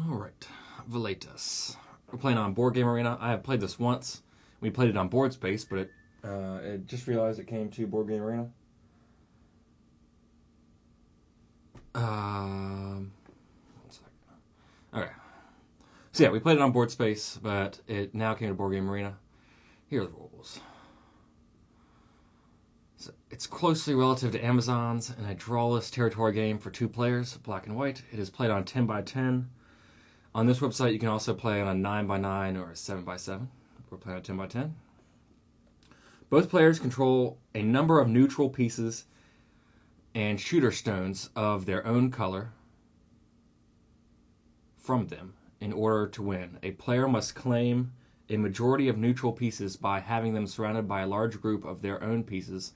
Alright, Veletas. We're playing on Board Game Arena. I have played this once. We played it on Board Space, but it just realized it came to Board Game Arena. One second. Okay. So yeah, we played it on Board Space, but it now came to Board Game Arena. Here are the rules. So it's closely relative to Amazon's and a drawless territory game for 2 players, black and white. It is played on 10x10. On this website, you can also play on a 9x9 or a 7x7. We're playing on 10x10. Both players control a number of neutral pieces and shooter stones of their own color from them in order to win. A player must claim a majority of neutral pieces by having them surrounded by a large group of their own pieces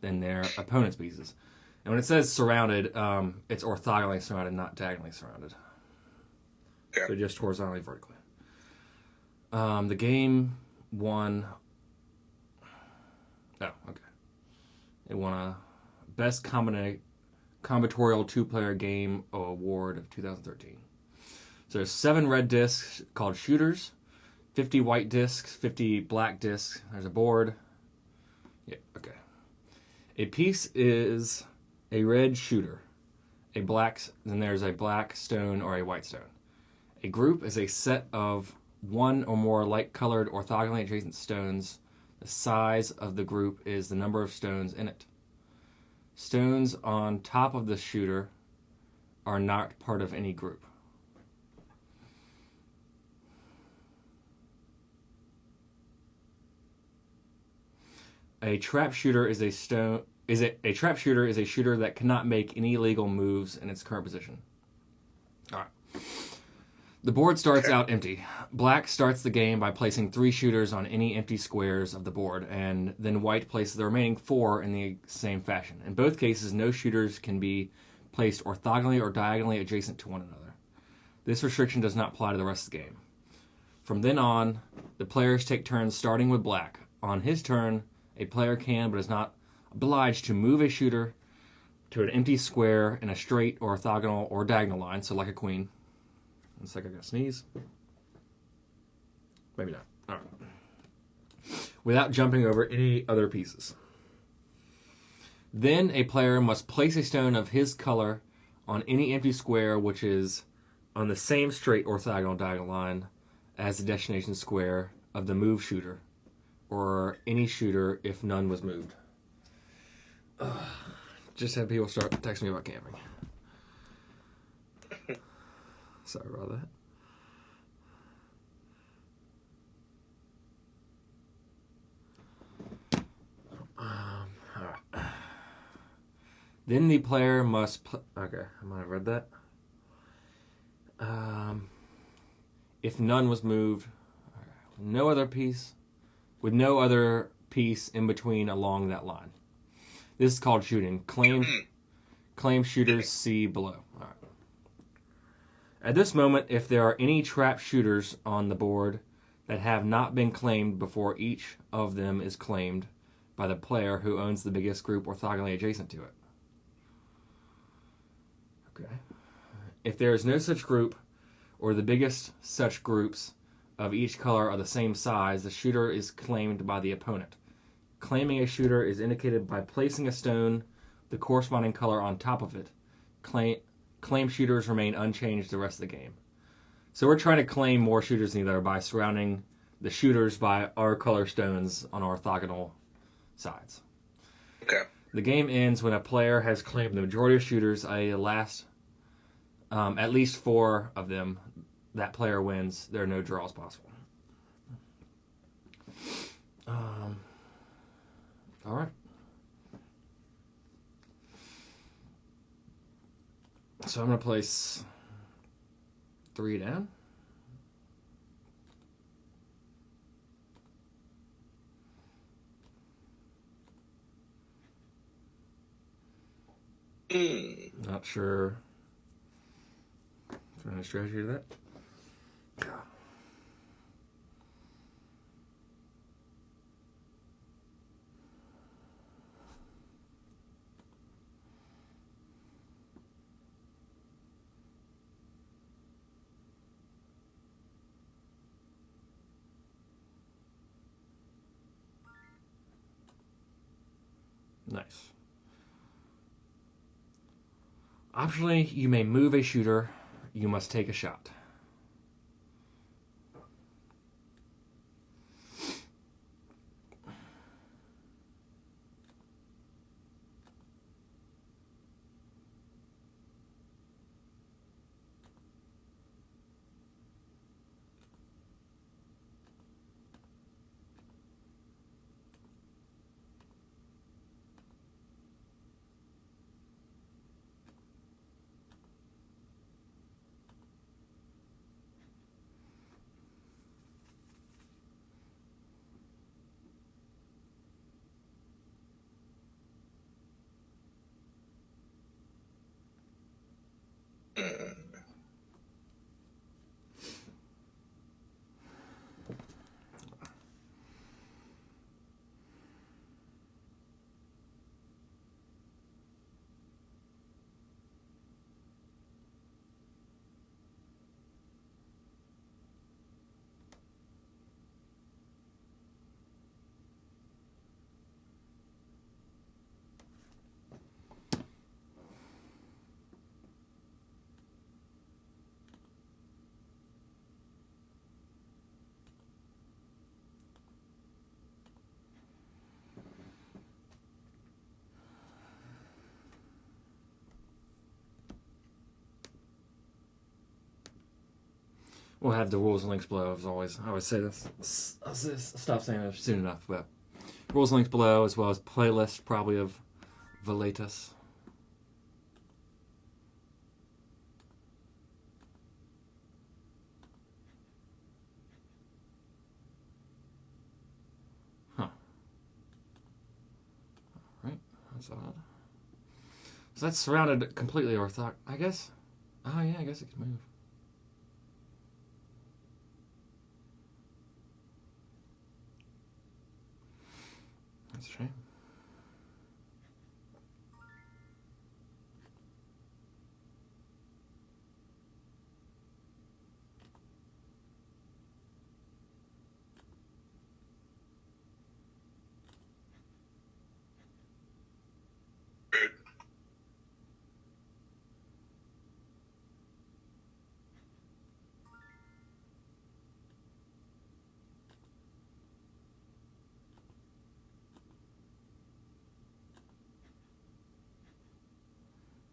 than their opponent's pieces. And when it says surrounded, it's orthogonally surrounded, not diagonally surrounded. Okay. So just horizontally, vertically. The game won... Oh, okay. It won a Best Combinatorial 2-Player Game Award of 2013. So there's 7 red discs called shooters, 50 white discs, 50 black discs. There's a board. Yeah, okay. A piece is a red shooter. Then there's a black stone or a white stone. A group is a set of one or more light-colored orthogonally adjacent stones. The size of the group is the number of stones in it. Stones on top of the shooter are not part of any group. A trap shooter is a shooter that cannot make any legal moves in its current position. All right. The board starts out empty. Black starts the game by placing 3 shooters on any empty squares of the board, and then white places the remaining 4 in the same fashion. In both cases, no shooters can be placed orthogonally or diagonally adjacent to one another. This restriction does not apply to the rest of the game. From then on, the players take turns starting with black. On his turn, a player can but is not obliged to move a shooter to an empty square in a straight, orthogonal, or diagonal line, so like a queen. One second, I gotta sneeze. Maybe not. All right. Without jumping over any other pieces. Then a player must place a stone of his color on any empty square which is on the same straight, orthogonal, diagonal line as the destination square of the move shooter, or any shooter if none was moved. Just had people start texting me about camping. Sorry about that. All right. Then the player must... Okay, I might have read that. If none was moved, with no other piece in between along that line. This is called shooting. Claim shooters see below. All right. At this moment, if there are any trap shooters on the board that have not been claimed before each of them is claimed by the player who owns the biggest group orthogonally adjacent to it. Okay. If there is no such group, or the biggest such groups of each color are the same size, the shooter is claimed by the opponent. Claiming a shooter is indicated by placing a stone, the corresponding color on top of it. Claim shooters remain unchanged the rest of the game. So we're trying to claim more shooters than either by surrounding the shooters by our color stones on orthogonal sides. Okay. The game ends when a player has claimed the majority of shooters, at least 4 of them. That player wins. There are no draws possible. All right. So I'm going to place 3 down. Not sure. Trying to strategy to that. Nice. Optionally, you may move a shooter. You must take a shot. We'll have the rules and links below, as always. I always say this. I'll stop saying it soon enough, but rules and links below, as well as playlist probably of Veletas. Huh. Alright, that's odd. So that's surrounded completely orthogonally, I guess. Oh yeah, I guess it can move. That's a shame.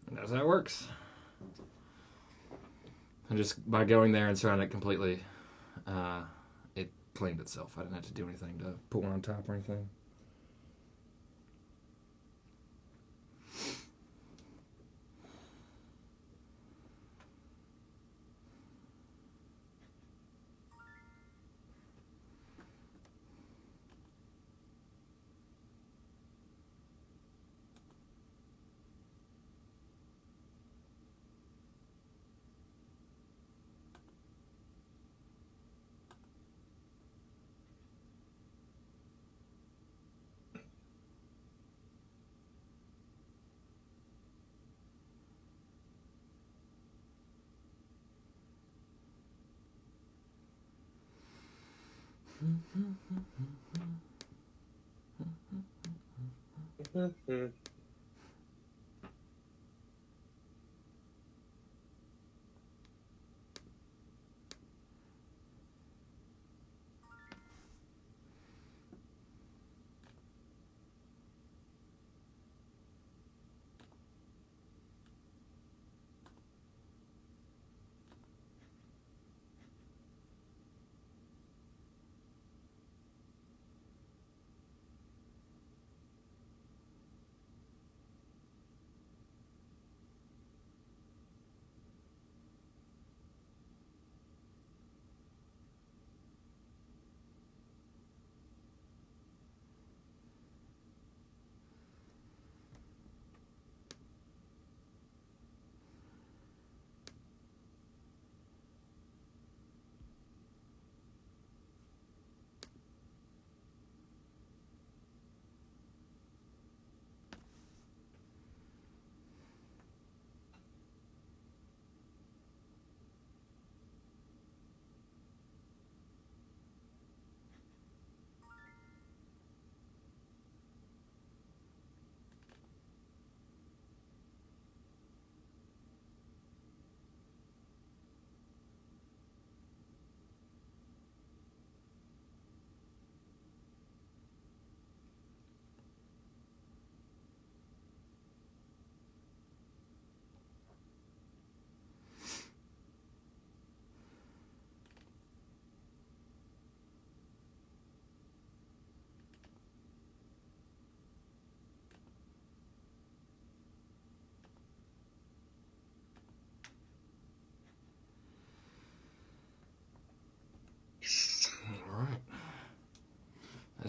And that's how it works. And just by going there and surrounding it completely, it claimed itself. I didn't have to do anything to put one on top or anything.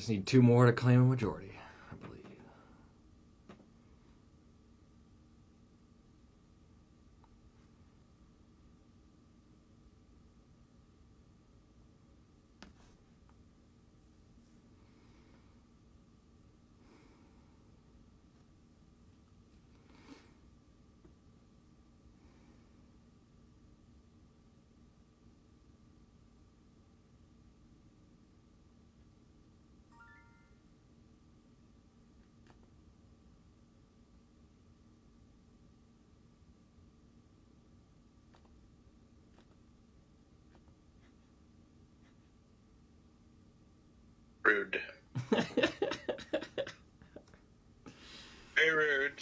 just need 2 more to claim a majority, I believe. Rude. Very rude.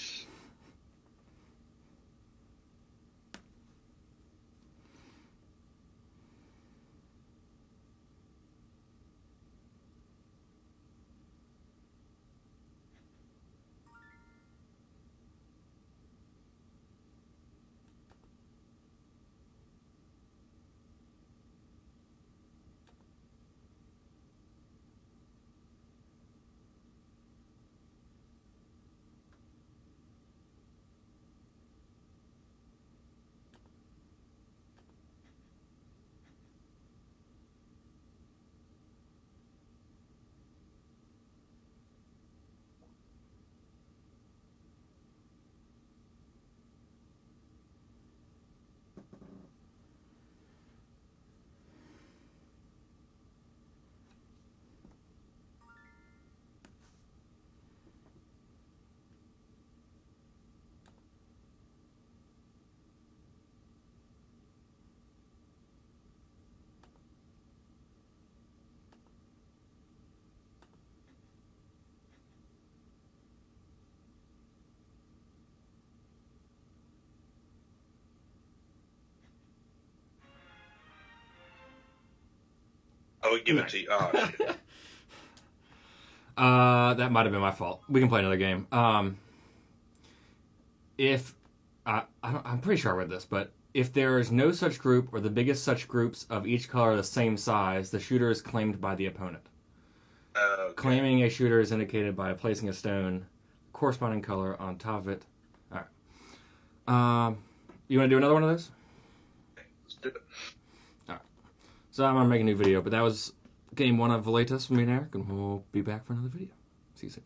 I would give it to you. Oh, shit. That might have been my fault. We can play another game. If I'm pretty sure I read this, but if there is no such group or the biggest such groups of each color the same size, the shooter is claimed by the opponent. Okay. Claiming a shooter is indicated by placing a stone corresponding color on top of it. All right. You want to do another one of those? Let's do it. All right. So I'm gonna make a new video, but that was game 1 of Veletas from me and Eric, and we'll be back for another video. See you soon.